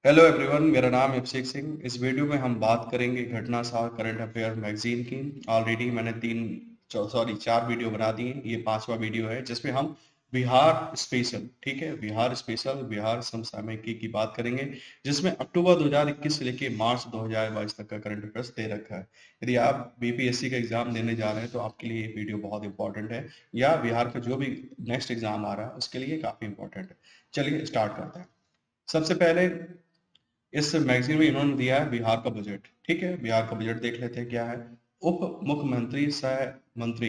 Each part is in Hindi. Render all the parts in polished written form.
हेलो एवरीवन, मेरा नाम है अभिषेक सिंह। इस वीडियो में हम बात करेंगे घटना सार करंट अफेयर मैगजीन की। ऑलरेडी मैंने चार वीडियो बना दिए। ये पांचवा वीडियो है जिसमें हम बिहार स्पेशल, ठीक है, बिहार स्पेशल, बिहार समसामयिकी की बात करेंगे, जिसमें अक्टूबर 2021 से लेकर मार्च 2022 तक का करंट अफेयर्स दे रखा है। यदि आप बीपीएससी का एग्जाम देने जा रहे हैं तो आपके लिए ये वीडियो बहुत इंपॉर्टेंट है, या बिहार का जो भी नेक्स्ट एग्जाम आ रहा है उसके लिए काफी इंपॉर्टेंट है। चलिए स्टार्ट करते हैं। सबसे पहले इस मैगजीन में इन्होंने दिया है बिहार का बजट। ठीक है, बिहार का बजट देख लेते हैं क्या है। उप मुख्यमंत्री सह मंत्री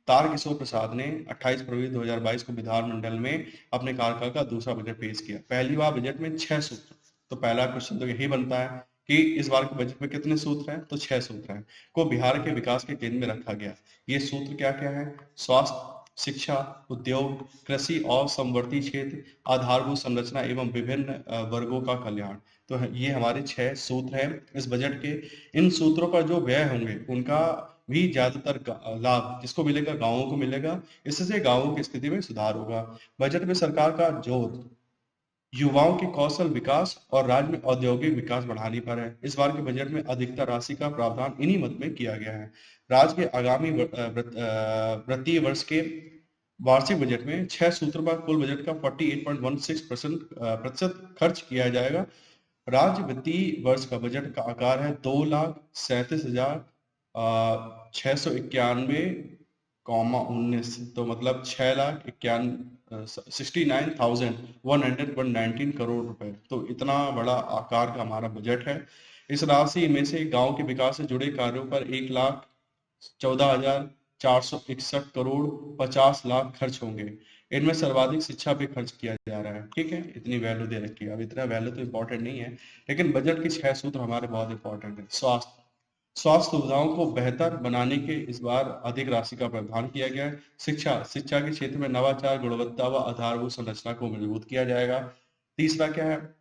तारकिशोर प्रसाद ने 28 फरवरी 2022 को विधानमंडल में अपने कार्यकाल का दूसरा बजट पेश किया। पहली बार बजट में 6 सूत्र। तो पहला क्वेश्चन तो यही बनता है कि इस बार के बजट में कितने सूत्र हैं, तो 6 सूत्र हैं, को बिहार के विकास के केंद्र में रखा गया। ये सूत्र क्या क्या है? स्वास्थ्य, शिक्षा, उद्योग, कृषि और समवर्ती क्षेत्र, आधारभूत संरचना एवं विभिन्न वर्गों का कल्याण। तो ये हमारे 6 सूत्र हैं इस बजट के। इन सूत्रों का जो व्यय होंगे उनका भी ज्यादातर लाभ किसको मिलेगा? गांवों को मिलेगा। इससे गांवों की स्थिति में सुधार होगा। बजट में सरकार का जोर युवाओं के कौशल विकास और राज्य में औद्योगिक विकास बढ़ाने पर है। इस बार के बजट में अधिकतर राशि का प्रावधान इन्हीं मद में किया गया है। राज्य के आगामी वित्तीय वर्ष के वार्षिक बजट में 6 सूत्र पर कुल बजट का 48.16% खर्च किया जाएगा। राज्य वित्तीय वर्ष का बजट का आकार है 2,37,691, तो मतलब 6,69,119 करोड़ रुपए। तो इतना बड़ा आकार का हमारा बजट है। इस राशि में से गांव के विकास से जुड़े कार्यों पर 1,14,461 करोड़ 50 लाख खर्च होंगे। इनमें सर्वाधिक शिक्षा पे खर्च किया जा रहा है। ठीक है, इतनी वैल्यू दे रखी है। अब इतना वैल्यू तो इंपॉर्टेंट नहीं है, लेकिन बजट के 6 सूत्र हमारे बहुत इंपॉर्टेंट है। स्वास्थ्य, स्वास्थ्य सुविधाओं को बेहतर बनाने के इस बार अधिक राशि का प्रावधान किया गया है। शिक्षा, शिक्षा के क्षेत्र में नवाचार, गुणवत्ता व आधारभूत संरचना को मजबूत किया जाएगा। तीसरा क्या है?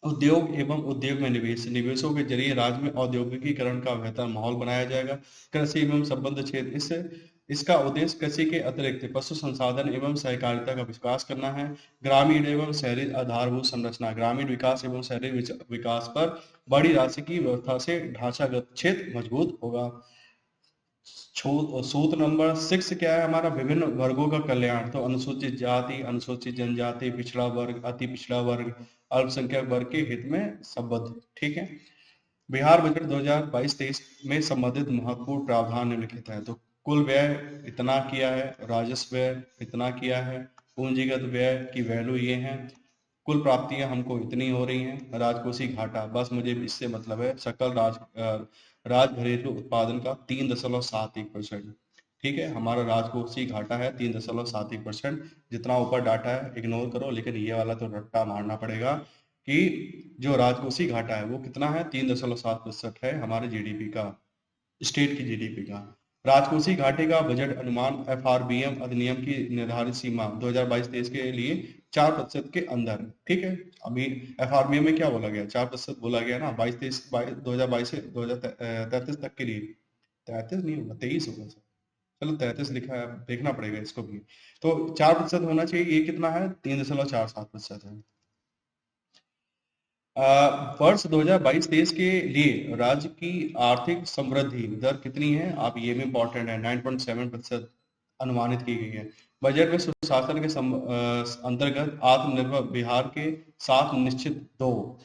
उद्योग एवं उद्योग में निवेश, निवेशों के जरिए राज्य में औद्योगिकीकरण का बेहतर माहौल बनाया जाएगा। कृषि एवं संबद्ध क्षेत्र, इससे इसका उद्देश्य कृषि के अतिरिक्त पशु संसाधन एवं सहकारिता का विकास करना है। ग्रामीण एवं शहरी आधारभूत संरचना, ग्रामीण विकास एवं शहरी विकास पर बड़ी राशि की व्यवस्था से ढांचागत क्षेत्र मजबूत होगा। सूत्र नंबर 6 क्या है हमारा? विभिन्न वर्गों का कल्याण। तो अनुसूचित जाति, अनुसूचित जनजाति, पिछड़ा वर्ग, अति पिछड़ा वर्ग, अल्पसंख्यक वर्ग के हित में संबद्ध। ठीक है। बिहार बजट 2022-23 में संबंधित महत्वपूर्ण प्रावधान निम्नलिखित है। तो कुल व्यय इतना किया है, राजस्व व्यय इतना किया है, पूंजीगत व्यय की वैल्यू ये है, कुल प्राप्तियां हमको इतनी हो रही हैं, राजकोषीय घाटा, बस मुझे इससे मतलब है सकल राज घरेलू उत्पादन का 3.71%। ठीक है, हमारा राजकोषीय घाटा है 3.71%। जितना ऊपर डाटा है इग्नोर करो, लेकिन ये वाला तो रट्टा मारना पड़ेगा कि जो राजकोषीय घाटा है वो कितना है? 3.7% है हमारे जीडीपी का, स्टेट की जीडीपी का। राजकोषीय घाटे का बजट अनुमान एफआरबीएम अधिनियम की निर्धारित सीमा 2022-23 के लिए 4% के अंदर है। ठीक है, अभी एफआरबीएम में क्या बोला गया? 4% बोला गया ना, 2022 से 2033 तक के लिए। 33 नहीं होगा, 23 होगा सर। चलो 33 लिखा है, देखना पड़ेगा इसको भी। तो 4% होना चाहिए, ये कितना है? 3.47% है। वर्ष 2022-23 के लिए राज्य की आर्थिक समृद्धि दर कितनी है? आप ये भी इंपॉर्टेंट है, 9.7% अनुमानित की गई है। बजट में सुशासन के अंतर्गत आत्मनिर्भर बिहार के साथ निश्चित 2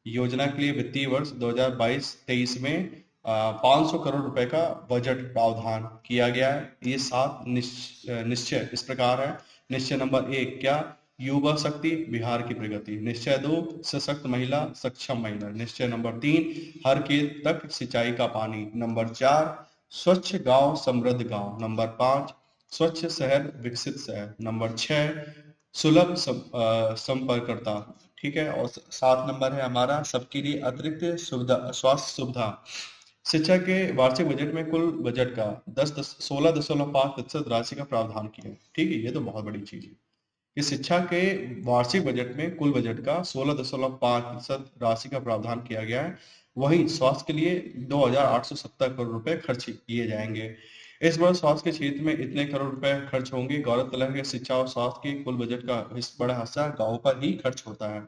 योजना के लिए वित्तीय वर्ष 2022-23 में 500 करोड़ रुपए का बजट प्रावधान किया गया है। ये 7 निश्चय इस प्रकार है। निश्चय नंबर 1 क्या? युवा शक्ति, बिहार की प्रगति। निश्चय 2 सशक्त महिला, सक्षम महिला। निश्चय नंबर 3 हर खेत तक सिंचाई का पानी। नंबर 4 स्वच्छ गांव समृद्ध गांव। नंबर 5 स्वच्छ शहर विकसित शहर। नंबर 6 सुलभ संपर्कता। ठीक है, और 7 नंबर है हमारा सबके लिए अतिरिक्त सुविधा, स्वास्थ्य सुविधा। शिक्षा के वार्षिक बजट में कुल बजट का 16.5% राशि का प्रावधान किया है। ठीक है, ये तो बहुत बड़ी चीज है कि शिक्षा के वार्षिक बजट में कुल बजट का 16.5% राशि का प्रावधान किया गया है। वहीं स्वास्थ्य के लिए 2,870 करोड़ रुपए खर्च किए जाएंगे। इस बार स्वास्थ्य के क्षेत्र में इतने करोड़ रुपए खर्च होंगे। गौरतलब है कि शिक्षा और स्वास्थ्य के कुल बजट का बड़ा हिस्सा गाँव पर ही खर्च होता है।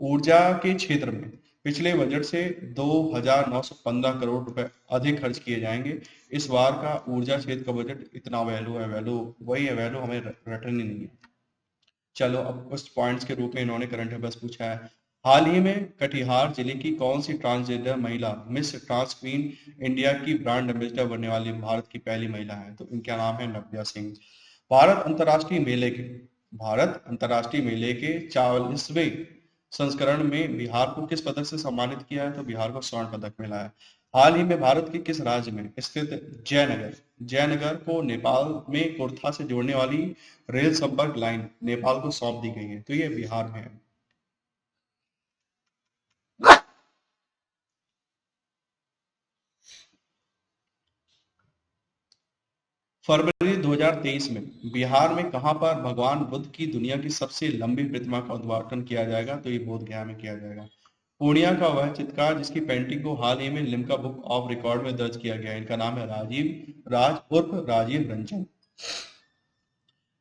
ऊर्जा के क्षेत्र में पिछले बजट से 2,915 करोड़ रुपए अधिक खर्च किए जाएंगे। इस बार का ऊर्जा क्षेत्र का बजट इतना वैल्यू है, वैल्यू वही है, वैल्यू हमें रिटर्न ही नहीं है। चलो अब कुछ पॉइंट्स के रूप में इन्होंने करंट अफेयर्स पूछा है। हाल ही में कटिहार जिले की कौन सी ट्रांसजेंडर महिला मिस ट्रांस क्वीन इंडिया की ब्रांड एम्बेसडर बनने वाली भारत की पहली महिला है? तो इनका नाम है नव्या सिंह। भारत अंतर्राष्ट्रीय मेले के भारत अंतर्राष्ट्रीय मेले के 44वें संस्करण में बिहार को किस पदक से सम्मानित किया है? तो बिहार को स्वर्ण पदक मिला है। हाल ही में भारत के किस राज्य में स्थित जयनगर को नेपाल में कुर्था से जोड़ने वाली रेल संपर्क लाइन नेपाल को सौंप दी गई है? तो ये बिहार में है। फरवरी 2023 में बिहार में कहां पर भगवान बुद्ध की दुनिया की सबसे लंबी प्रतिमा का उद्घाटन किया जाएगा? तो ये बोध गया में किया जाएगा। पूर्णिया का वह चित्रकार जिसकी पेंटिंग को हाल ही में लिम्का बुक ऑफ रिकॉर्ड में दर्ज किया गया है, इनका नाम है राज उर्फ राजीव रंजन।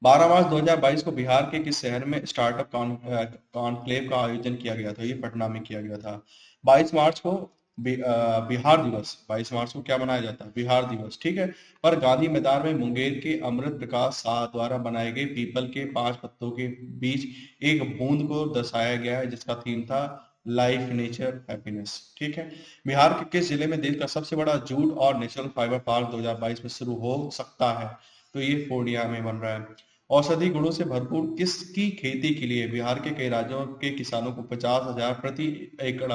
12 मार्च 2022 को बिहार के किस शहर में स्टार्टअप कॉन्क्लेव का आयोजन किया गया था? ये पटना में किया गया था। 22 मार्च को बिहार दिवस, 22 मार्च को क्या मनाया जाता है? बिहार दिवस, ठीक है। पर गांधी मैदान में मुंगेर के अमृत प्रकाश शाह द्वारा बनाए गए पीपल के 5 पत्तों के बीच एक बूंद को दर्शाया गया है, जिसका थीम था लाइफ नेचर हैप्पीनेस, ठीक है। बिहार के किस जिले में देश का सबसे बड़ा जूट और नेचुरल फाइबर पार्क 2022 में शुरू हो सकता है? तो ये पूर्णिया में बन रहा है। औषधि गुणों से भरपूर किसकी खेती के लिए बिहार के कई राज्यों के किसानों को 50,000 प्रति एकड़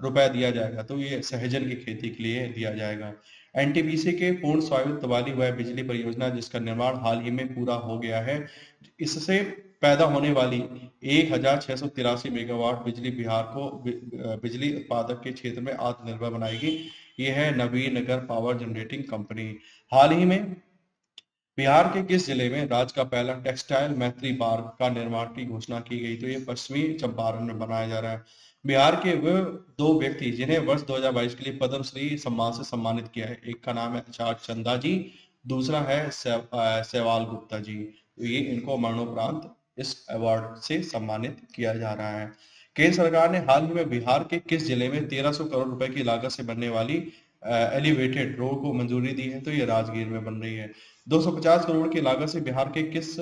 रुपया दिया जाएगा? तो ये सहजन की खेती के लिए दिया जाएगा। एनटीपीसी के पूर्ण स्वायत्त वाली वह बिजली परियोजना जिसका निर्माण हाल ही में पूरा हो गया है, इससे पैदा होने वाली 1,683 मेगावाट बिजली बिहार को बिजली उत्पादक के क्षेत्र में आत्मनिर्भर बनाएगी। यह है नवीनगर पावर जनरेटिंग कंपनी। हाल ही में बिहार के किस जिले में राज्य का पहला टेक्सटाइल मैत्री पार्क का निर्माण की घोषणा की गई? तो ये पश्चिमी चंपारण में बनाया जा रहा है। बिहार के वे दो व्यक्ति जिन्हें वर्ष 2022 के लिए पद्मश्री सम्मान से सम्मानित किया है, एक का नाम है आचार्य चंदा जी, दूसरा है सेवाल गुप्ता जी। तो ये इनको मरणोपरांत इस अवार्ड से सम्मानित किया जा रहा है। केंद्र सरकार ने हाल ही में बिहार के किस जिले में 1300 करोड़ रुपए की लागत से बनने वाली एलिवेटेड रोड को मंजूरी दी है? तो ये राजगीर में बन रही है। 250 करोड़ की लागत से बिहार के किस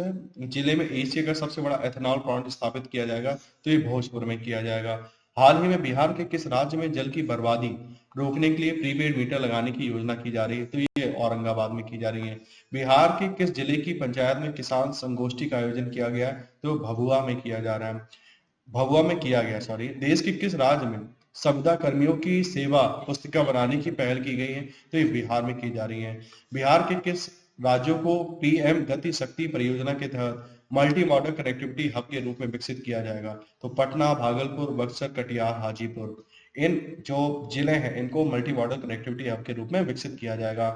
जिले में एशिया का सबसे बड़ा एथेनॉल प्लांट स्थापित किया जाएगा? तो ये भोजपुर में किया जाएगा। हाल ही में बिहार के किस राज्य में जल की बर्बादी रोकने के लिए प्रीपेड मीटर लगाने की योजना की जा रही है? तो ये औरंगाबाद में की जा रही है। बिहार के किस जिले की पंचायत में किसान संगोष्ठी का आयोजन किया गया है? तो भभुआ में किया जा रहा है, भभुआ में किया गया, सॉरी। देश के किस राज्य में संविदा कर्मियों की सेवा पुस्तिका बनाने की पहल की गई है? तो ये बिहार में की जा रही है। बिहार के किस राज्यों को पीएम गति शक्ति परियोजना के तहत मल्टी मॉडल कनेक्टिविटी हब के रूप में विकसित किया जाएगा? तो पटना, भागलपुर, बक्सर, कटिहार, हाजीपुर, इन जो जिले हैं इनको मल्टी मॉडल कनेक्टिविटी हब के रूप में विकसित किया जाएगा।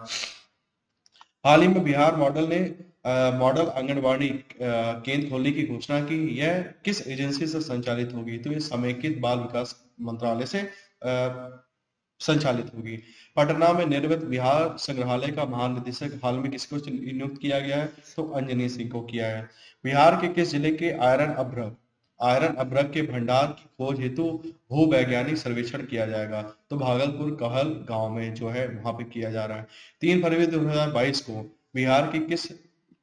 हाल ही में बिहार मॉडल ने मॉडल आंगनबाड़ी केंद्र खोलने की घोषणा की। यह किस एजेंसी से संचालित होगी? तो ये समेकित बाल विकास मंत्रालय से संचालित होगी। पटना में निर्मित बिहार संग्रहालय का महानिदेशक हाल में किसको नियुक्त किया गया है? तो अंजनी सिंह को किया है। बिहार के किस जिले के आयरन अभ्रक के भंडार की खोज हेतु भू वैज्ञानिक सर्वेक्षण किया जाएगा? तो भागलपुर कहल गांव में जो है वहां पे किया जा रहा है। 3 फरवरी 2022 को बिहार के किस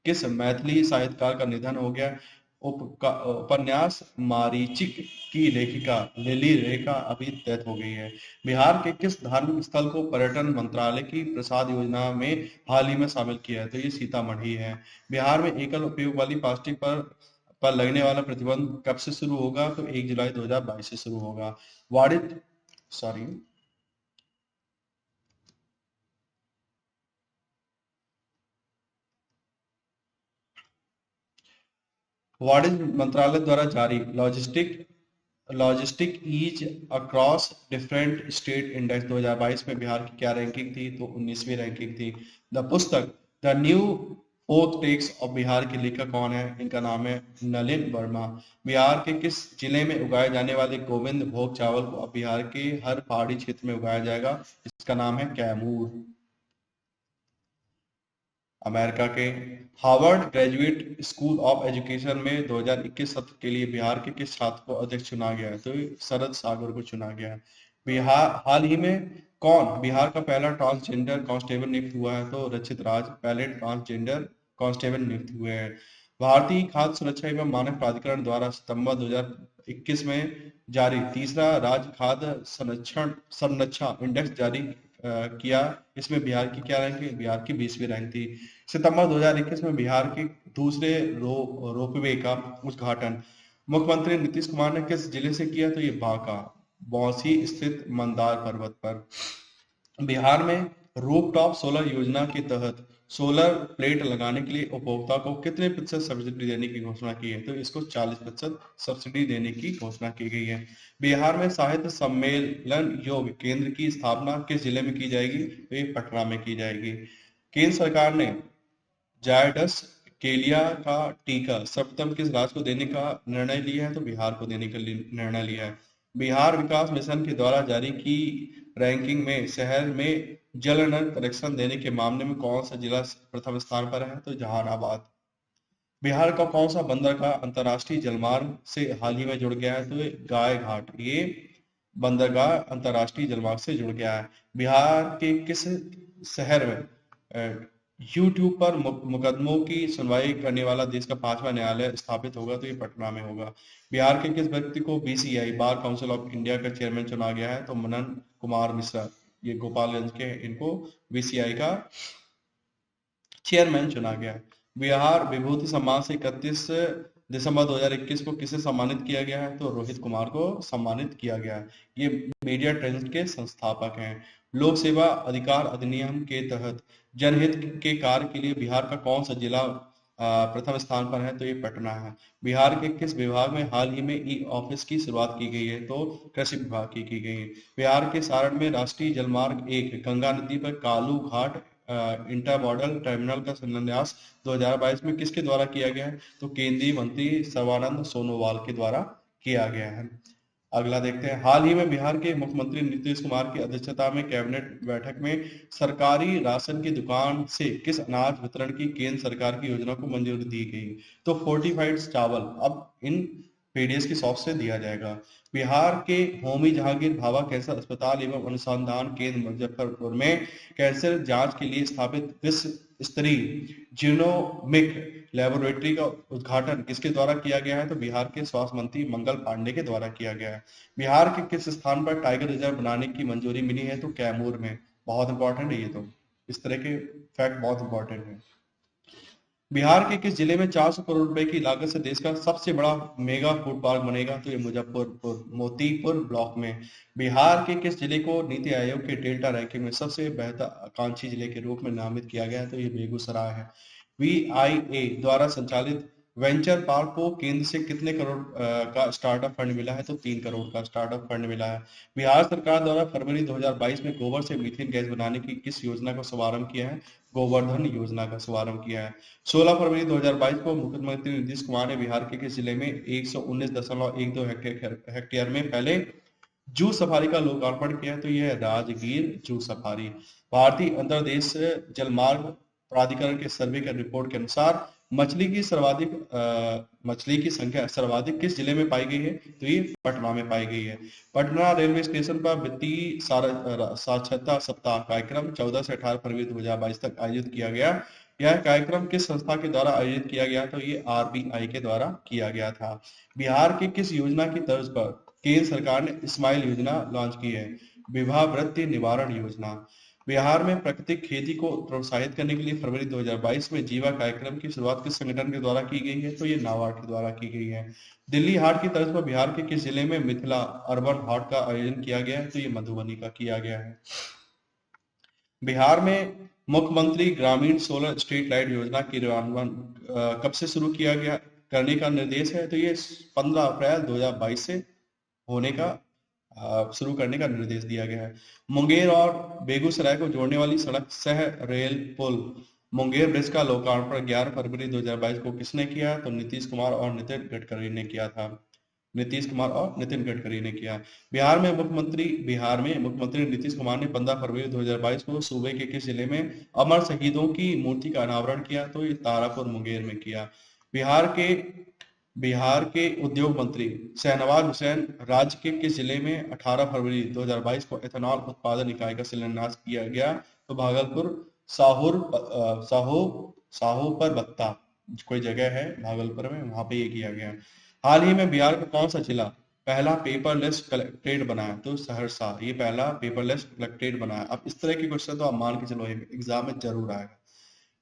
किस मैथिली साहित्यकार का निधन हो गया? उपन्यास मारीचिक की लेखिका लिली रेखा अभी डेथ हो गई है। बिहार के किस धार्मिक स्थल को पर्यटन मंत्रालय की प्रसाद योजना में हाल ही में शामिल किया है? तो ये सीतामढ़ी है। बिहार में एकल उपयोग वाली प्लास्टिक पर लगने वाला प्रतिबंध कब से शुरू होगा? तो 1 जुलाई 2022 से शुरू होगा। वाणिज्य सॉरी वाणिज्य मंत्रालय द्वारा जारी logistic ease across different state index 2022 में बिहार की क्या रैंकिंग थी? तो 19वीं रैंकिंग थी। द पुस्तक the new fourth tax of Bihar के लेखक कौन है? इनका नाम है नलिन वर्मा। बिहार के किस जिले में उगाए जाने वाले गोविंद भोग चावल को अब बिहार के हर पहाड़ी क्षेत्र में उगाया जाएगा? इसका नाम है कैमूर। अमेरिका के Harvard graduate school of education में 2021 सत्र के लिए बिहार के किस छात्र को अध्यक्ष चुना गया है? तो शरद सागर को चुना गया है। बिहार हाल ही में कौन बिहार का पहला ट्रांसजेंडर कांस्टेबल नियुक्त हुआ है? तो रचित राज पहले ट्रांसजेंडर कांस्टेबल नियुक्त हुए हैं। भारतीय खाद्य सुरक्षा एवं मानक प्राधिकरण द्वारा सितंबर 2021 में जारी तीसरा राज्य खाद्य संरक्षण इंडेक्स जारी किया। इसमें बिहार की क्या रैंक है? बिहार की 20वीं रैंक थी। सितंबर 2021 में बिहार के दूसरे रोपवे का उद्घाटन मुख्यमंत्री नीतीश कुमार ने किस जिले से किया? तो ये बांका बौंसी स्थित मंदार पर्वत पर। बिहार में रूफटॉप सोलर योजना के तहत सोलर प्लेट लगाने के लिए उपभोक्ता को कितने प्रतिशत सब्सिडी देने की घोषणा की है? तो इसको 40% सब्सिडी देने की घोषणा की गई है। बिहार में साहित्य सम्मेलन योग केंद्र की स्थापना किस जिले में की जाएगी? तो ये पटना में की जाएगी। केंद्र सरकार ने जायडस केलिया का टीका सर्वप्रथम किस राज्य को देने का निर्णय लिया है? तो बिहार को देने का निर्णय लिया है। बिहार विकास मिशन के द्वारा जारी की रैंकिंग में शहर में जल नल कनेक्शन देने के मामले में कौन सा जिला प्रथम स्थान पर है? तो जहानाबाद। बिहार का कौन सा बंदरगाह अंतर्राष्ट्रीय जलमार्ग से हाल ही में जुड़ गया है? तो ये गाय घाट ये बंदरगाह अंतर्राष्ट्रीय जलमार्ग से जुड़ गया है। बिहार के किस शहर में यूट्यूब पर मुकदमों की सुनवाई करने वाला देश का 5वां न्यायालय स्थापित होगा? तो ये पटना में होगा। बिहार के किस व्यक्ति को BCI bar council of India का चेयरमैन चुना गया है? तो मनन कुमार मिश्रा ये गोपालगंज के इनको बीसीआई का चेयरमैन चुना गया है। बिहार विभूति सम्मान से 31 दिसंबर 2021 को किसे सम्मानित किया गया है? तो रोहित कुमार को सम्मानित किया गया है। ये मीडिया ट्रेंड्स के संस्थापक हैं। लोक सेवा अधिकार अधिनियम के तहत जनहित के कार्य के लिए बिहार का कौन सा जिला प्रथम स्थान पर है? तो ये पटना है। बिहार के किस विभाग में हाल ही में ई ऑफिस की शुरुआत की गई है? तो कृषि विभाग की गई है। बिहार के सारण में राष्ट्रीय जलमार्ग 1 गंगा नदी पर कालू घाट इंटर मॉडल टर्मिनल का शिलान्यास 2022 में किसके द्वारा किया गया है? तो केंद्रीय मंत्री सर्बानंद सोनोवाल के द्वारा किया गया है। अगला देखते हैं। हाल ही में बिहार के मुख्यमंत्री नीतीश कुमार की अध्यक्षता में कैबिनेट बैठक में सरकारी राशन की दुकान से किस अनाज वितरण की केंद्र सरकार की योजना को मंजूरी दी गई? तो फोर्टिफाइड चावल अब इन पीडीएस की शॉप से दिया जाएगा। बिहार के होमी जहांगीर भाभा कैंसर अस्पताल एवं अनुसंधान केंद्र मुजफ्फरपुर में कैंसर जांच के लिए स्थापित विश्व स्तरीय जीनोमिक लेबोरेटरी का उद्घाटन किसके द्वारा किया गया है? तो बिहार के स्वास्थ्य मंत्री मंगल पांडे के द्वारा किया गया है। बिहार के किस स्थान पर टाइगर रिजर्व बनाने की मंजूरी मिली है? तो कैमूर में। बहुत इंपॉर्टेंट है ये, तो इस तरह के फैक्ट बहुत इंपॉर्टेंट है। बिहार के किस जिले में 400 करोड़ रुपए की लागत से देश का सबसे बड़ा मेगा फूड पार्क बनेगा? तो ये मुजफ्फरपुर मोतीपुर ब्लॉक में। बिहार के किस जिले को नीति आयोग के डेल्टा रैंकिंग में सबसे बेहतर आकांक्षी जिले के रूप में नामित किया गया है? तो ये बेगूसराय है। VIA द्वारा संचालित वेंचर पार्क को केंद्र से कितने करोड़ का स्टार्टअप फंड मिला है? तो 3 करोड़ का स्टार्टअप फंड मिला है। बिहार सरकार द्वारा फरवरी 2022 में गोबर से मीथेन गैस बनाने की किस योजना का शुभारंभ किया है? गोवर्धन योजना का शुभारंभ किया है। 16 फरवरी 2022 को मुख्यमंत्री नीतीश कुमार ने बिहार के किस जिले में 119.12 हेक्टेयर में पहले जू सफारी का लोकार्पण किया? तो यह राजगीर जू सफारी। भारतीय अंतर्देश जलमार्ग प्राधिकरण के सर्वे की रिपोर्ट के अनुसार मछली की संख्या सर्वाधिक किस जिले में पाई गई है? तो ये पटना में पाई गई है। पटना रेलवे स्टेशन पर वित्तीय साक्षरता सप्ताह कार्यक्रम 14 से 18 फरवरी 2022 तक आयोजित किया गया। यह कार्यक्रम किस संस्था के द्वारा आयोजित किया गया? तो ये RBI के द्वारा किया गया था। बिहार की किस योजना की तर्ज पर केंद्र सरकार ने स्माइल योजना लॉन्च की है? विवाह वृत्ति निवारण योजना। बिहार में प्राकृतिक खेती को प्रोत्साहित करने के लिए फरवरी 2022 में जीवा कार्यक्रम की शुरुआत किस संगठन के द्वारा की गई है? तो ये नाबार्ड के द्वारा की गई है। दिल्ली हाट की तर्ज पर बिहार के किस जिले में मिथिला अर्बन हाट का आयोजन किया गया है? तो ये मधुबनी का किया गया है। बिहार में मुख्यमंत्री ग्रामीण सोलर स्ट्रीट लाइट योजना की क्रियान्वयन कब से शुरू किया गया करने का निर्देश है? तो ये 15 अप्रैल 2022 से होने का शुरू करने का निर्देश दिया गया है। मुंगेर और बेगूसराय को जोड़ने वाली सड़क सह रेल पुल मुंगेर ब्रिज का लोकार्पण 11 फरवरी 2022 को किसने किया? तो नीतीश कुमार और नितिन गडकरी ने किया था। नीतीश कुमार और नितिन गडकरी ने किया। बिहार में मुख्यमंत्री नीतीश कुमार ने 15 फरवरी 2022 को सूबे के किस जिले में अमर शहीदों की मूर्ति का अनावरण किया? तो ये तारापुर मुंगेर में किया। बिहार के बिहार के उद्योग मंत्री शहनवाज हुसैन राज्य के किस जिले में 18 फरवरी 2022 को एथेनॉल उत्पादन इकाई का शिलान्यास किया गया? तो भागलपुर साहुर साहो साहो पर बत्ता कोई जगह है भागलपुर में, वहां पे ये किया गया। हाल ही में बिहार का कौन सा जिला पहला पेपरलेस कलेक्ट्रेट बना है? तो सहरसा ये पहला पेपरलेस कलेक्ट्रेट बना है। अब इस तरह के क्वेश्चन तो आप मान के चलो एग्जाम में जरूर आएगा।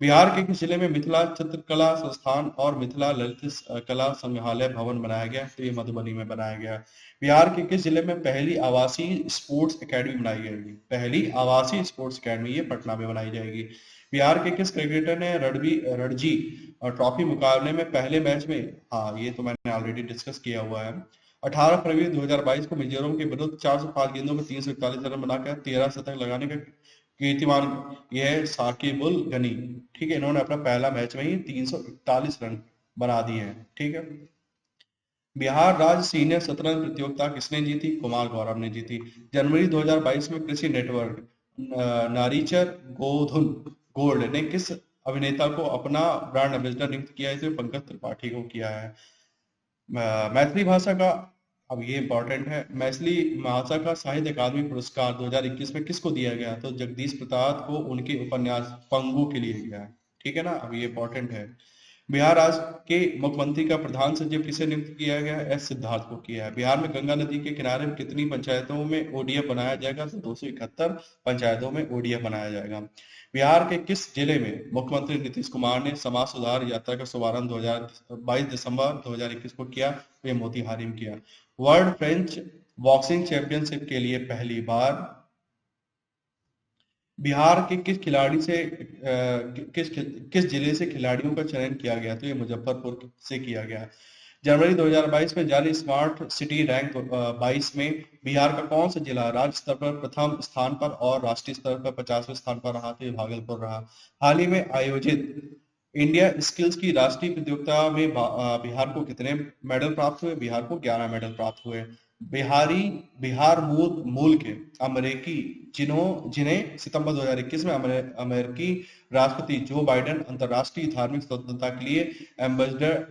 बिहार के किस जिले में मिथिला चित्रकला संस्थान और मिथिला ललित कला संग्रहालय भवन बनाया गया? तो ये मधुबनी में बनाया गया। बिहार के किस जिले में पहली आवासीय स्पोर्ट्स एकेडमी बनाई जाएगी? पहली आवासीय स्पोर्ट्स एकेडमी ये पटना में बनाई जाएगी। बिहार के किस क्रिकेटर ने रणजी ट्रॉफी मुकाबले में पहले मैच में, हाँ ये तो मैंने ऑलरेडी डिस्कस किया हुआ है, 18 फरवरी 2022 को मिजोरम के विरुद्ध 405 गेंदों में 341 रन बनाकर 13 शतक लगाने का कीर्तिमान यह है साकिब उल गनी। ठीक है, इन्होंने अपना पहला मैच में ही 341 रन बना दिए हैं। ठीक है। बिहार राज्य सीनियर शतरंज प्रतियोगिता किसने जीती? कुमार गौरव ने जीती। जनवरी 2022 में कृषि नेटवर्क नारीचर गोधुन गोल्ड ने किस अभिनेता को अपना ब्रांड एम्बेसडर नियुक्त किया है? तो पंकज त्रिपाठी को किया है। मैथिली भाषा का, अब ये इंपॉर्टेंट है, मैथिली भाषा का साहित्य अकादमी पुरस्कार 2021 में किसको दिया गया? तो जगदीश प्रसाद को उनके उपन्यास पंगु के लिए गया है। ठीक है ना, अब ये इंपॉर्टेंट है। बिहार राज्य के मुख्यमंत्री का प्रधान सचिव किसे नियुक्त किया गया है? एस सिद्धार्थ को किया है। बिहार में गंगा नदी के किनारे में कितनी पंचायतों में ओडीएफ बनाया जाएगा? तो 271 पंचायतों में ओडीएफ बनाया जाएगा। बिहार के किस जिले में मुख्यमंत्री नीतीश कुमार ने समाज सुधार यात्रा का शुभारंभ 22 दिसंबर 2021 को किया? तो ये मोतिहारी में किया। वर्ल्ड फ्रेंच बॉक्सिंग चैंपियनशिप के लिए पहली बार बिहार के किस खिलाड़ी से किस जिले से खिलाड़ियों का चयन किया गया? तो ये मुजफ्फरपुर से किया गया। जनवरी 2022 में जारी स्मार्ट सिटी रैंक 22 में बिहार का कौन सा जिला राज्य स्तर पर प्रथम स्थान पर और राष्ट्रीय स्तर पर 50वें स्थान पर रहा? तो ये भागलपुर रहा। हाल ही में आयोजित इंडिया स्किल्स की राष्ट्रीय प्रतियोगिता में बिहार को कितने मेडल प्राप्त हुए? बिहार को 11 मेडल प्राप्त हुए। बिहार मूल के अमेरिकी जिन्हें सितंबर 2021 में अमेरिकी राष्ट्रपति जो बाइडेन अंतर्राष्ट्रीय धार्मिक स्वतंत्रता के लिए एम्बेसडर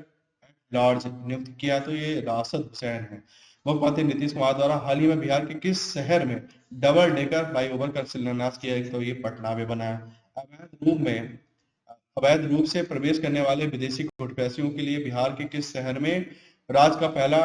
लॉर्ड नियुक्त किया? तो ये राशिद हुसैन है। मुख्यमंत्री नीतीश कुमार द्वारा हाल ही में बिहार के किस शहर में डबल डेकर फ्लाईओवर का शिलान्यास किया है? तो ये पटना में बना है। अवैध रूप से प्रवेश करने वाले विदेशी घुसपैठियों के लिए बिहार के किस शहर में राज्य का पहला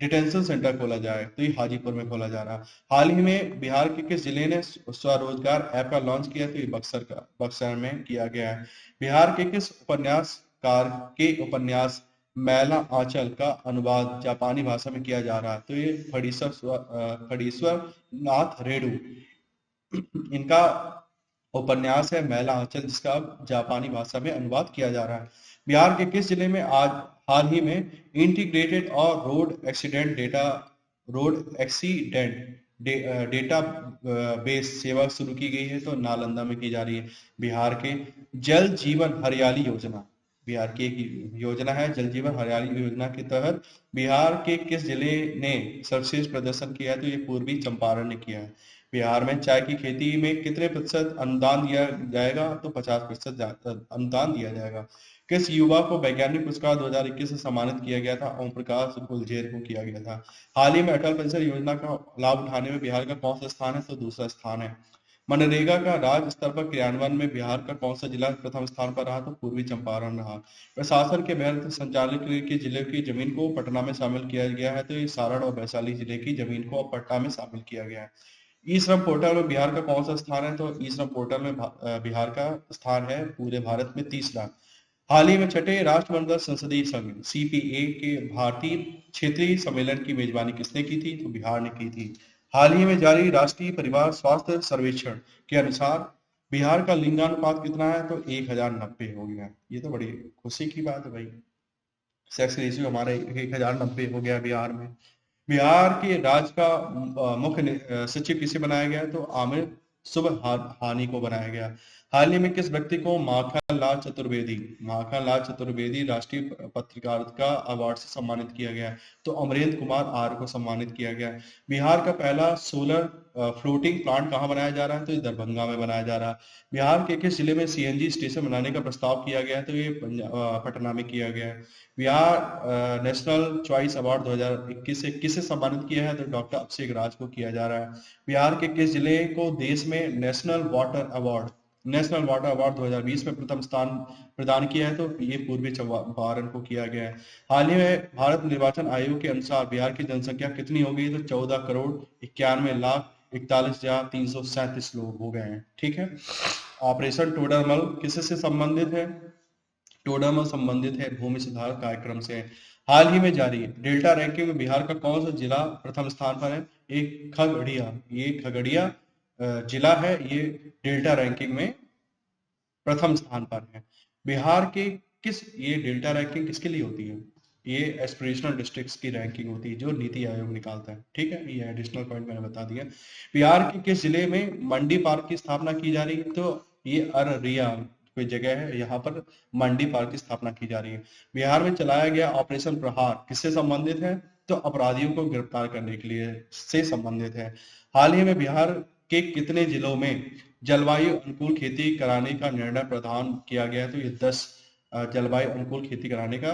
डिटेंशन सेंटर खोला जाए? तो ये हाजीपुर में खोला जा रहा है। हाल ही में बिहार के किस जिले ने स्वरोजगार ऐप का लॉन्च किया? तो ये बक्सर में किया गया है। बिहार के किस उपन्यासकार के उपन्यास मैला आंचल का अनुवाद जापानी भाषा में किया जा रहा है? तो ये फणीश्वर नाथ रेणु, इनका उपन्यास है मैला आंचल, जिसका अब जापानी भाषा में अनुवाद किया जा रहा है। बिहार के किस जिले में आज हाल ही में इंटीग्रेटेड और रोड एक्सीडेंट डेटा बेस सेवा शुरू की गई है? तो नालंदा में की जा रही है। बिहार के जल जीवन हरियाली योजना, बिहार की एक योजना है जल जीवन हरियाली योजना के तहत बिहार के किस जिले ने सर्वश्रेष्ठ प्रदर्शन किया है? तो ये पूर्वी चंपारण ने किया है। बिहार में चाय की खेती में कितने प्रतिशत अनुदान दिया जाएगा? तो 50% अनुदान दिया जाएगा। किस युवा को वैज्ञानिक पुरस्कार 2021 से सम्मानित किया गया था? ओम प्रकाश गुलजेर को किया गया था। हाल ही में अटल पेंशन योजना का लाभ उठाने में बिहार का कौन सा स्थान है? तो दूसरा स्थान है। मनरेगा का राज्य स्तर पर क्रियान्वयन में बिहार का कौन सा जिला प्रथम स्थान पर रहा? तो पूर्वी चंपारण रहा। प्रशासन के बेहतर संचालन के लिए जिले की जमीन को पटना में शामिल किया गया है? तो ये सारण और वैशाली जिले की जमीन को अब पटना में शामिल किया गया है। ई श्रम पोर्टल में बिहार का कौन सा स्थान है? तो ई श्रम पोर्टल में बिहार का स्थान है पूरे भारत में तीसरा। हाल ही में छठे राष्ट्रमंडल संसदीय संघ सीपीए के भारतीय क्षेत्रीय सम्मेलन की मेजबानी किसने की थी? तो बिहार ने की थी। हाल ही में जारी राष्ट्रीय परिवार स्वास्थ्य सर्वेक्षण के अनुसार बिहार का लिंगानुपात कितना है? तो 1090 हो गया। ये तो बड़ी खुशी की बात है भाई, सेक्स रेशियो हमारा 1090 हो गया बिहार में। बिहार के राज्य का मुख्य सचिव किसे बनाया गया? तो आमिर सुबहानी को बनाया गया। हाल ही में किस व्यक्ति को माखन लाल चतुर्वेदी राष्ट्रीय पत्रकारिता अवार्ड से सम्मानित किया गया है? तो अमरेंद्र कुमार आर्य को सम्मानित किया गया है। बिहार का पहला सोलर फ्लोटिंग प्लांट कहाँ बनाया जा रहा है? तो ये दरभंगा में बनाया जा रहा है। बिहार के किस जिले में सीएनजी स्टेशन बनाने का प्रस्ताव किया गया है? तो ये पटना में किया गया है। बिहार नेशनल चॉइस अवार्ड 2021 से किसे सम्मानित किया है? तो डॉक्टर अभिषेक राज को किया जा रहा है। बिहार के किस जिले को देश में नेशनल वाटर अवार्ड 2020 में प्रथम स्थान प्रदान किया है? तो ये पूर्वी चंपारण को किया गया है। हाल ही में भारत निर्वाचन आयोग के अनुसार बिहार की जनसंख्या कितनी हो गई? तो 14,91,41,337 लोग हो गए हैं। ठीक है। ऑपरेशन टोडरमल किससे संबंधित है? टोडरमल संबंधित है भूमि सुधार कार्यक्रम से। हाल ही में जारी डेल्टा रैंकिंग में बिहार का कौन सा जिला प्रथम स्थान पर है? एक खगड़िया जिला है, ये डेल्टा रैंकिंग में प्रथम स्थान पर है। बिहार के ये डेल्टा रैंकिंग किसके लिए होती है? ये एस्पिरेशनल डिस्ट्रिक्ट्स की रैंकिंग होती है जो नीति आयोग निकालता है। ठीक है, ये एडिशनल पॉइंट मैंने बता दिया। बिहार के किस जिले में मंडी पार्क की स्थापना की जा रही है? तो ये अररिया कोई जगह है, यहाँ पर मंडी पार्क की स्थापना की जा रही है। बिहार में चलाया गया ऑपरेशन प्रहार किससे संबंधित है? तो अपराधियों को गिरफ्तार करने के लिए से संबंधित है। हाल ही में बिहार के कितने जिलों में जलवायु अनुकूल खेती कराने का निर्णय प्रदान किया गया है? तो ये 10 जलवायु अनुकूल खेती कराने का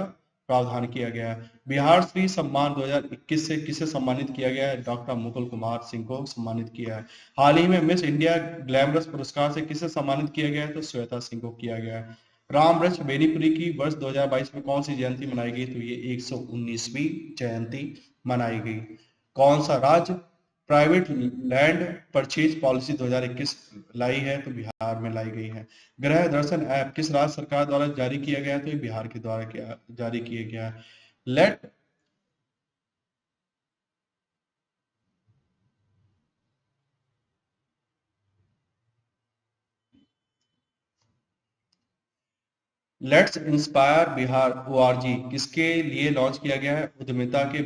प्रावधान किया गया है। बिहार श्री सम्मान 2021 से किसे सम्मानित किया गया है? डॉक्टर मुकुल कुमार सिंह को सम्मानित किया है। हाल ही में मिस इंडिया ग्लैमरस पुरस्कार से किसे सम्मानित किया गया है? तो श्वेता सिंह को किया गया है। राम वृक्ष बेनीपुरी की वर्ष 2022 में कौन सी जयंती मनाई गई? तो ये 119वीं जयंती मनाई गई। कौन सा राज्य प्राइवेट लैंड परचेज पॉलिसी 2021 लाई है? तो बिहार में लाई गई है। गृह दर्शन ऐप किस राज्य सरकार द्वारा जारी किया गया है? तो ये बिहार के द्वारा जारी किया गया है। लेट्स इंस्पायर बिहार ORG किसके लिए लॉन्च किया गया है? उद्यमिता के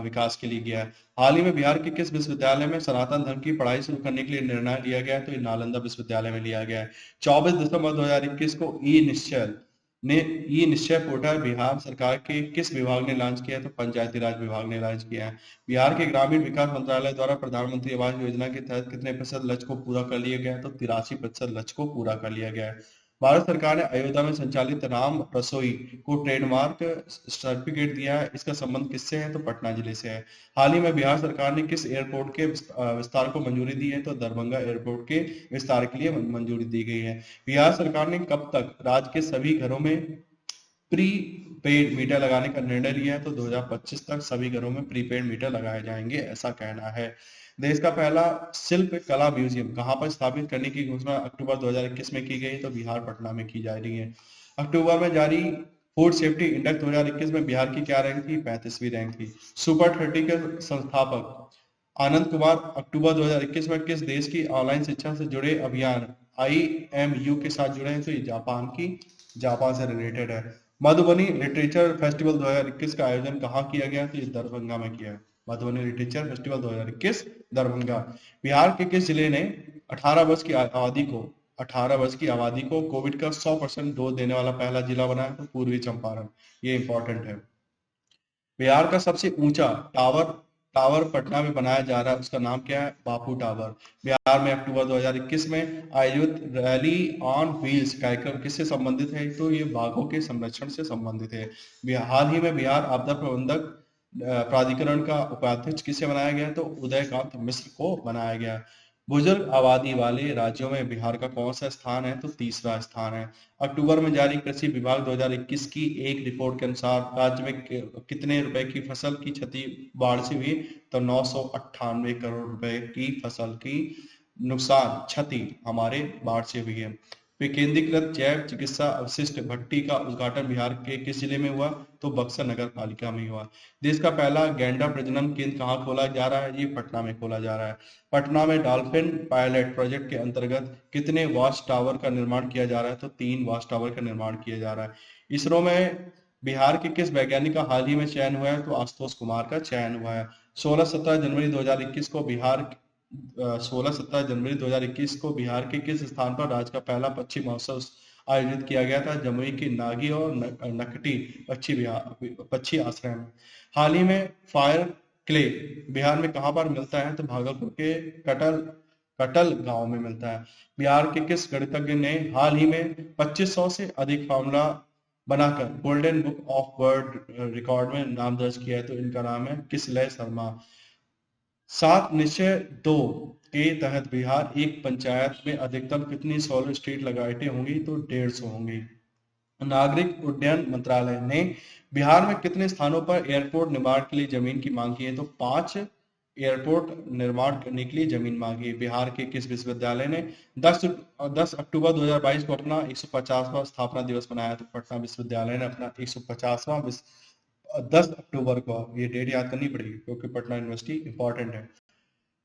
विकास के लिए किया है। हाल ही में बिहार के किस विश्वविद्यालय में सनातन धर्म की पढ़ाई शुरू करने के लिए निर्णय लिया गया है? तो ये नालंदा विश्वविद्यालय में लिया गया है। 24 दिसंबर 2021 को ई निश्चय पोर्टल बिहार सरकार के किस विभाग ने लॉन्च किया है? तो पंचायती राज विभाग ने लॉन्च किया है। बिहार के ग्रामीण विकास मंत्रालय द्वारा प्रधानमंत्री आवास योजना के तहत कितने प्रतिशत लक्ष्य को पूरा कर लिया गया है? तो 83% लक्ष्य को पूरा कर लिया गया है। भारत सरकार ने अयोध्या में संचालित राम रसोई को ट्रेडमार्क सर्टिफिकेट दिया है। इसका संबंध किससे है? तो पटना जिले से है। हाल ही में बिहार सरकार ने किस एयरपोर्ट के विस्तार को मंजूरी दी है? तो दरभंगा एयरपोर्ट के विस्तार के लिए मंजूरी दी गई है। बिहार सरकार ने कब तक राज्य के सभी घरों में प्री पेड मीटर लगाने का निर्णय लिया है? तो 2025 तक सभी घरों में प्रीपेड मीटर लगाए जाएंगे, ऐसा कहना है। देश का पहला शिल्प कला म्यूजियम कहां पर स्थापित करने की घोषणा अक्टूबर 2021 में की गई? तो बिहार पटना में की जा रही है। अक्टूबर में जारी फूड सेफ्टी इंडेक्स 2021 में बिहार की क्या रैंक थी? 35वीं रैंक थी। सुपर 30 के संस्थापक आनंद कुमार अक्टूबर 2021 में किस देश की ऑनलाइन शिक्षा से जुड़े अभियान IMU के साथ जुड़े हैं? तो ये जापान से रिलेटेड है। मधुबनी लिटरेचर फेस्टिवल 2021 का आयोजन कहाँ किया गया? तो ये दरभंगा में किया है। Madhubani literature festival 2021 Darbhanga. बिहार के किस जिले ने 18 वर्ष की आबादी को कोविड का 100% डोज देने वाला पहला जिला बनाया? तो पूर्वी चंपारण। ये इंपॉर्टेंट है। बिहार का सबसे ऊंचा टावर पटना में बनाया जा रहा है, उसका नाम क्या है? बापू टावर। बिहार में अक्टूबर 2021 में आयोजित रैली ऑन व्हील्स कार्यक्रम किससे संबंधित है? तो ये बाघों के संरक्षण से संबंधित है। हाल ही में बिहार आपदा प्रबंधक प्राधिकरण का उपाध्यक्ष किसे बनाया गया? तो उदयकांत मिश्र को बनाया गया। बुजुर्ग आबादी वाले राज्यों में बिहार का कौन सा स्थान है? तो तीसरा स्थान है। अक्टूबर में जारी कृषि विभाग 2021 की एक रिपोर्ट के अनुसार राज्य में कितने रुपए की फसल की क्षति बाढ़ से हुई? तो 998 करोड़ रुपए की फसल की नुकसान क्षति हमारे बाढ़ से हुई है। विकेंद्रीकृत जैव चिकित्सा अवशिष्ट भट्टी का उद्घाटन बिहार के किस जिले में हुआ? तो बक्सर नगर पालिका में हुआ। देश का पहला गैंडा प्रजनन केंद्र कहाँ खोला जा रहा है? ये पटना में खोला जा रहा है। पटना में डॉल्फिन पायलट प्रोजेक्ट के अंतर्गत कितने वॉच टावर का निर्माण किया जा रहा है? तो 3 वॉच टावर का निर्माण किया जा रहा है। इसरो में बिहार के किस वैज्ञानिक का हाल ही में चयन हुआ है? तो आशुतोष कुमार का चयन हुआ है। 16-17 जनवरी 2021 को बिहार 16-17 जनवरी 2021 को बिहार के किस स्थान पर राज्य का पहला पक्षी महोत्सव आयोजित किया गया था? जमुई की नागी और नकटी पक्षी आश्रय में। हाल ही में फायर क्ले बिहार में कहाँ पर मिलता है? तो भागलपुर के कटल कटल गांव में मिलता है। बिहार के किस गणितज्ञ ने हाल ही में 2500 से अधिक फार्मूला बनाकर golden book of world record में नाम दर्ज किया है? तो इनका नाम है किसलय शर्मा। 7 निश्चय 2 के तहत बिहार एक पंचायत में अधिकतम कितनी सोलर स्ट्रीट लाइटें होंगी? तो 150 होंगी। नागरिक उड्डयन मंत्रालय ने बिहार में कितने स्थानों पर एयरपोर्ट निर्माण के लिए जमीन की मांग की है? तो 5 एयरपोर्ट निर्माण करने के लिए जमीन मांगी है। बिहार के किस विश्वविद्यालय ने 10 अक्टूबर 2022 को अपना 150वां स्थापना दिवस मनाया? तो पटना विश्वविद्यालय ने अपना 150वां 10 अक्टूबर को, ये डेट याद करनी पड़ेगी क्योंकि पटना यूनिवर्सिटी इंपॉर्टेंट है।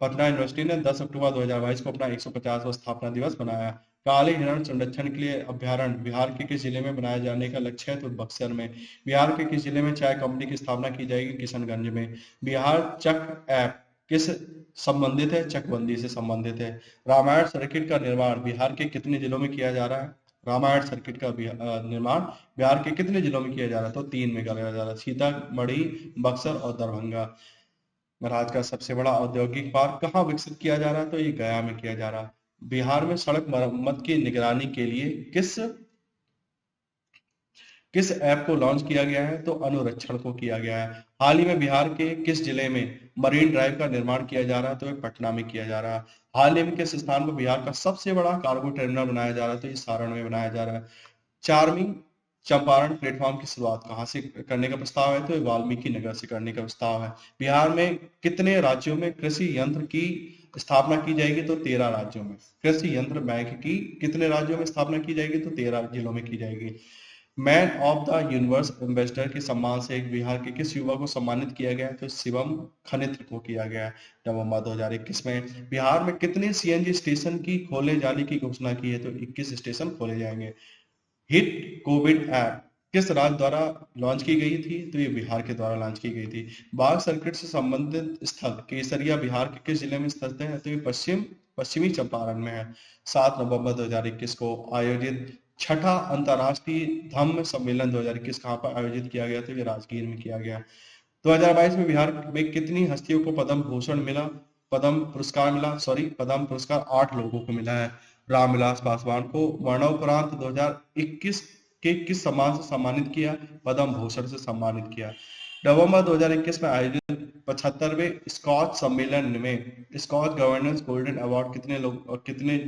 पटना यूनिवर्सिटी ने 10 अक्टूबर 2022 को अपना 150वां स्थापना दिवस मनाया। काले हिरण संरक्षण के लिए अभ्यारण्य बिहार के किस जिले में बनाए जाने का लक्ष्य है? तो बक्सर में। बिहार के किस जिले में चाय कंपनी की स्थापना की जाएगी? किशनगंज में। बिहार चक ऐप किस संबंधित है? चकबंदी से संबंधित है। रामायण सर्किट का निर्माण बिहार के कितने जिलों में किया जा रहा है? रामायण सर्किट का निर्माण बिहार के कितने जिलों में किया जा रहा है? तो 3 में किया जा रहा है, सीतामढ़ी, बक्सर और दरभंगा। राज्य का सबसे बड़ा औद्योगिक पार्क कहाँ विकसित किया जा रहा है? तो ये गया में किया जा रहा है। बिहार में सड़क मरम्मत की निगरानी के लिए किस ऐप को लॉन्च किया गया है? तो अनुरक्षण को किया गया है। हाल ही में बिहार के किस जिले में मरीन ड्राइव का निर्माण किया जा रहा है? तो ये पटना में किया जा रहा है। हाल ही में किस स्थान पर बिहार का सबसे बड़ा कार्गो टर्मिनल बनाया जा रहा है? तो ये सारण में बनाया जा रहा है। चार्मिंग चंपारण प्लेटफॉर्म की शुरुआत कहाँ से करने का प्रस्ताव है? तो ये वाल्मीकि नगर से करने का प्रस्ताव है। बिहार में कितने राज्यों में कृषि यंत्र की स्थापना की जाएगी? तो 13 राज्यों में। कृषि यंत्र बैंक की कितने राज्यों में स्थापना की जाएगी? तो 13 जिलों में की जाएगी। Man of the universe ambassador के सम्मान से एक बिहार के किस युवा को सम्मानित किया गया है? तो शिवम खनित्र को किया गया है नवंबर 2021 में। बिहार में कितने सीएनजी स्टेशन की खोले जाने की घोषणा की है? तो 21 स्टेशन खोले जाएंगे। हिट कोविड ऐप किस राज्य द्वारा लॉन्च की गई थी? तो ये बिहार के द्वारा लॉन्च की गई थी। बाघ सर्किट से संबंधित स्थल केसरिया बिहार के किस जिले में स्थित है? तो ये पश्चिमी चंपारण में है। 7 नवंबर 2021 को आयोजित छठा अंतर्राष्ट्रीय धम्म सम्मेलन 2021 कहाँ पर आयोजित किया गया? तो ये राजगीर में किया गया। 2022 में बिहार में कितनी हस्तियों को पद्म भूषण मिला? पद्म पुरस्कार 8 लोगों को मिला है। रामविलास पासवान को मरणोपरांत 2021 के किस सम्मान से सम्मानित किया? पद्म भूषण से सम्मानित किया। नवंबर 2021 में आयोजित 75वें स्कॉच सम्मेलन में स्कॉच गवर्नेंस गोल्डन अवार्ड कितने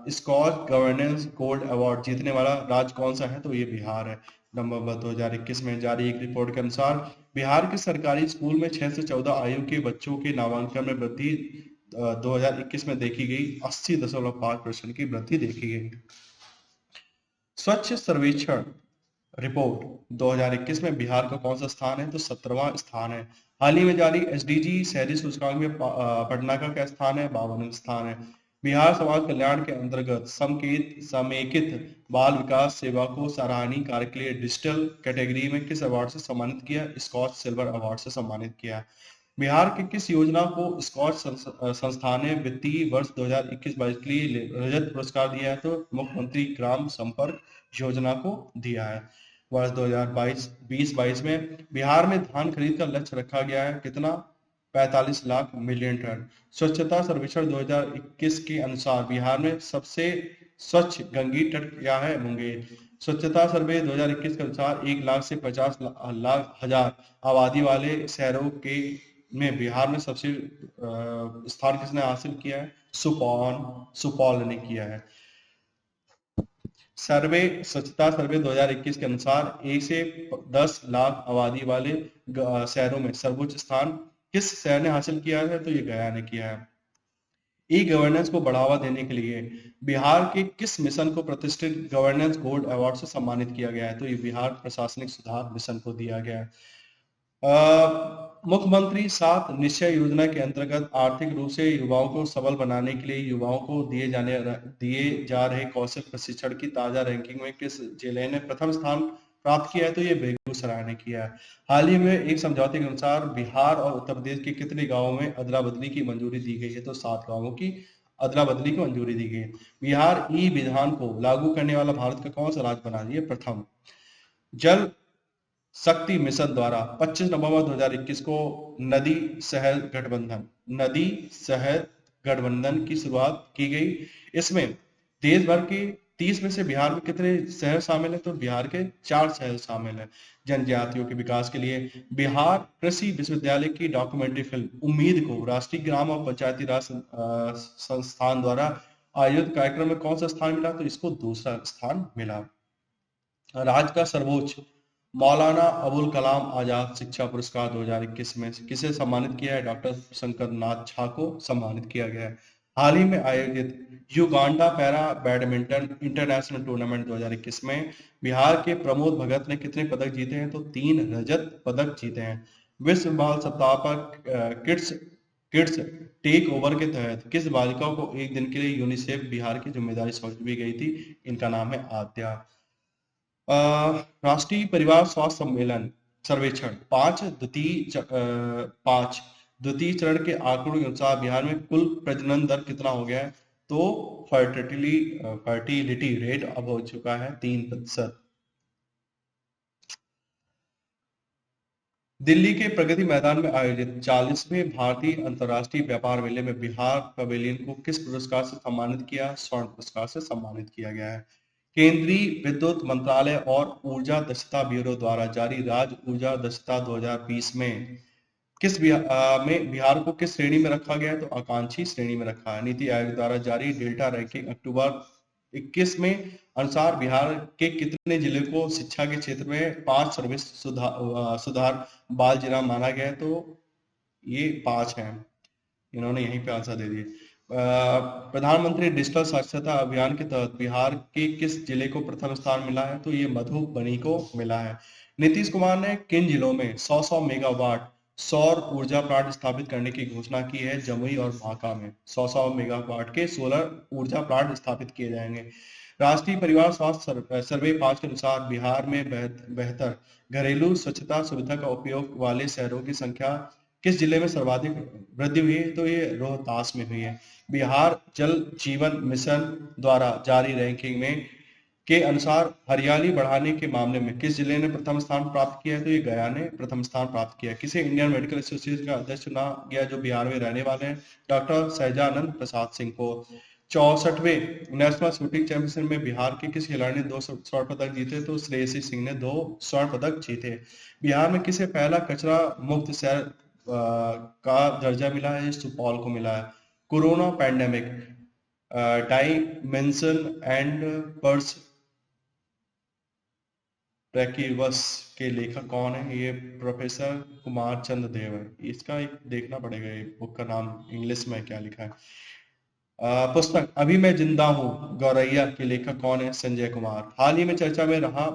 स्कॉच गवर्नेंस गोल्ड अवार्ड जीतने वाला राज्य कौन सा है? तो ये बिहार है। नवंबर 2021 में जारी एक रिपोर्ट के अनुसार बिहार के सरकारी स्कूल में 6 से 14 आयु के बच्चों के नामांकन में वृद्धि 2021 में देखी गई। 80.5% की वृद्धि देखी गई। स्वच्छ सर्वेक्षण रिपोर्ट 2021 में बिहार का कौन सा स्थान है? तो 17वां स्थान है। हाल ही में जारी एसडीजी शहरी सूचकांक में पटना का क्या स्थान है? 52वां स्थान है। बिहार समाज कल्याण के अंतर्गत समेकित बाल विकास सेवा को सराहनीय कार्य के लिए डिजिटल कैटेगरी में किस अवार्ड से सम्मानित किया? स्कॉच सिल्वर अवार्ड से सम्मानित किया। बिहार की किस योजना को स्कॉच संस्थान ने वित्तीय वर्ष 2021-22 के लिए रजत पुरस्कार दिया है? तो मुख्यमंत्री ग्राम संपर्क योजना को दिया है। वर्ष 2022 में बिहार में धान खरीद का लक्ष्य रखा गया है कितना? 45 लाख मिलियन टन। स्वच्छता सर्वेक्षण 2021 के अनुसार बिहार में सबसे स्वच्छ गंगी तट क्या है? मुंगेर। स्वच्छता सर्वे 2021 के अनुसार 1 लाख से 50 लाख हजार आबादी वाले शहरों के में बिहार में सबसे स्थान किसने हासिल किया है? सुपौल ने किया है। स्वच्छता सर्वे 2021 के अनुसार 1 से 10 लाख आबादी वाले शहरों में सर्वोच्च स्थान किस शहर ने हासिल किया है? तो ये गया ने किया है। ई गवर्नेंस को बढ़ावा देने के लिए बिहार के किस मिशन को प्रतिष्ठित गवर्नेंस गोल्ड अवार्ड से सम्मानित किया गया है? तो ये बिहार प्रशासनिक सुधार मिशन को दिया गया है। मुख्यमंत्री 7 निश्चय योजना के अंतर्गत आर्थिक रूप से युवाओं को सबल बनाने के लिए युवाओं को दिए जा रहे कौशल प्रशिक्षण की ताजा रैंकिंग में किस जिले ने प्रथम स्थान प्राप्त किया है? तो ये बेगूसराय ने किया है। हाल ही में एक समझौते के अनुसार बिहार और उत्तर प्रदेश के कितने गांवों में अदला बदली की मंजूरी दी गई है? तो 7 गांवों की अदला बदली की मंजूरी दी गई है। बिहार ई विधान को लागू करने वाला भारत का कौन सा राज्य बना? ये प्रथम। जल शक्ति मिशन द्वारा 25 नवंबर 2021 को नदी शहर गठबंधन नदी शहर गठबंधन की शुरुआत की गई। इसमें देश भर के 30 में से बिहार में कितने शहर शामिल हैं? तो बिहार के 4 शहर शामिल हैं। जनजातियों के विकास के लिए बिहार कृषि विश्वविद्यालय की डॉक्यूमेंट्री फिल्म उम्मीद को राष्ट्रीय ग्राम और पंचायती राज संस्थान द्वारा आयोजित कार्यक्रम में कौन सा स्थान मिला? तो इसको दूसरा स्थान मिला। राज्य का सर्वोच्च मौलाना अबुल कलाम आजाद शिक्षा पुरस्कार 2021 में किसे सम्मानित किया है? डॉक्टर शंकर नाथ झा को सम्मानित किया गया है। हाल ही में आयोजित Uganda para badminton international tournament 2021 में बिहार के प्रमोद भगत ने कितने पदक जीते हैं? तो 3 रजत पदक जीते हैं। विश्व बाल सप्ताह पर किड्स किड्स टेक ओवर के तहत किस बालिका को एक दिन के लिए यूनिसेफ बिहार की जिम्मेदारी सौंपी गई थी? इनका नाम है आद्या। राष्ट्रीय परिवार स्वास्थ्य सम्मेलन सर्वेक्षण 5 द्वितीय चरण के आंकड़ों के अनुसार बिहार में कुल प्रजनन दर कितना हो गया है? तो फर्टिलिटी रेट अब हो चुका है 3%। दिल्ली के प्रगति मैदान में आयोजित 40वें भारतीय अंतर्राष्ट्रीय व्यापार मेले में बिहार पवेलियन को किस पुरस्कार से सम्मानित किया? स्वर्ण पुरस्कार से सम्मानित किया गया है। केंद्रीय विद्युत मंत्रालय और ऊर्जा दक्षता ब्यूरो द्वारा जारी राज्य ऊर्जा दक्षता 2020 में बिहार को किस श्रेणी में रखा गया है? तो आकांक्षी श्रेणी में रखा है। नीति आयोग द्वारा जारी डेल्टा रैंकिंग अक्टूबर 21 में अनुसार बिहार के कितने जिले को शिक्षा के क्षेत्र में 5 सर्विस सुधार बाल जिला माना गया है? तो ये 5 हैं। इन्होंने यहीं पे आंसर दे दिए। प्रधानमंत्री डिजिटल साक्षरता अभियान के तहत बिहार के किस जिले को प्रथम स्थान मिला है? तो ये मधुबनी को मिला है। नीतीश कुमार ने किन जिलों में 100 मेगावाट सौर ऊर्जा प्लांट स्थापित करने की घोषणा की है? जमुई और बांका में 100 मेगावाट के सोलर ऊर्जा प्लांट स्थापित किए जाएंगे। राष्ट्रीय परिवार स्वास्थ्य सर्वे 5 के अनुसार बिहार में बेहतर घरेलू स्वच्छता सुविधा का उपयोग वाले शहरों की संख्या किस जिले में सर्वाधिक वृद्धि हुई है? तो ये रोहतास में हुई है। बिहार जल जीवन मिशन द्वारा जारी रैंकिंग में के अनुसार हरियाली बढ़ाने के मामले में किस जिले ने प्रथम स्थान प्राप्त किया है? तो ये गया ने प्रथम स्थान प्राप्त किया। किसे इंडियन मेडिकल एसोसिएशन का अध्यक्ष चुना गया जो बिहार में रहने वाले हैं? डॉक्टर सहजानंद प्रसाद सिंह को। 64वें नेशनल शूटिंग चैंपियनशिप में बिहार के किस खिलाड़ी ने 2 स्वर्ण पदक जीते? तो श्रेयसी सिंह ने 2 स्वर्ण पदक जीते। बिहार में किसे पहला कचरा मुक्त शहर का दर्जा मिला है? सुपौल को मिला है। Corona pandemic dimension and perspectives के लेखक कौन है? ये प्रोफेसर कुमार चंद्र देव है। इसका एक देखना पड़ेगा, ये बुक का नाम इंग्लिश में क्या लिखा है। पुस्तक अभी मैं जिंदा हूँ गौरैया के लेखक कौन है? संजय कुमार। हाल ही में चर्चा में रहा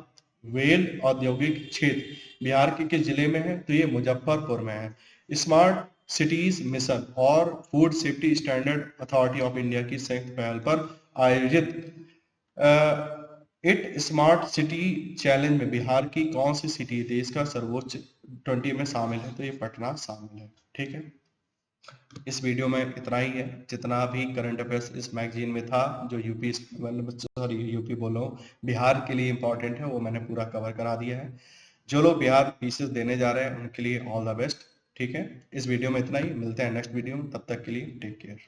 वेल औद्योगिक क्षेत्र बिहार के किस जिले में है? तो ये मुजफ्फरपुर में है। स्मार्ट सिटीज मिशन और food safety standard authority of India की संयुक्त पहल पर आयोजित इट स्मार्ट सिटी चैलेंज में बिहार की कौन सी सिटी देश का सर्वोच्च 20 में शामिल है? तो ये पटना शामिल है। ठीक है, इस वीडियो में इतना ही है। जितना भी करंट अफेयर्स इस मैगजीन में था जो यूपी बोल रहा हूँ, बिहार के लिए इंपॉर्टेंट है, वो मैंने पूरा कवर करा दिया है। जो लोग बिहार पीसीएस देने जा रहे हैं उनके लिए ऑल द बेस्ट। ठीक है, इस वीडियो में इतना ही। मिलते हैं नेक्स्ट वीडियो में, तब तक के लिए टेक केयर।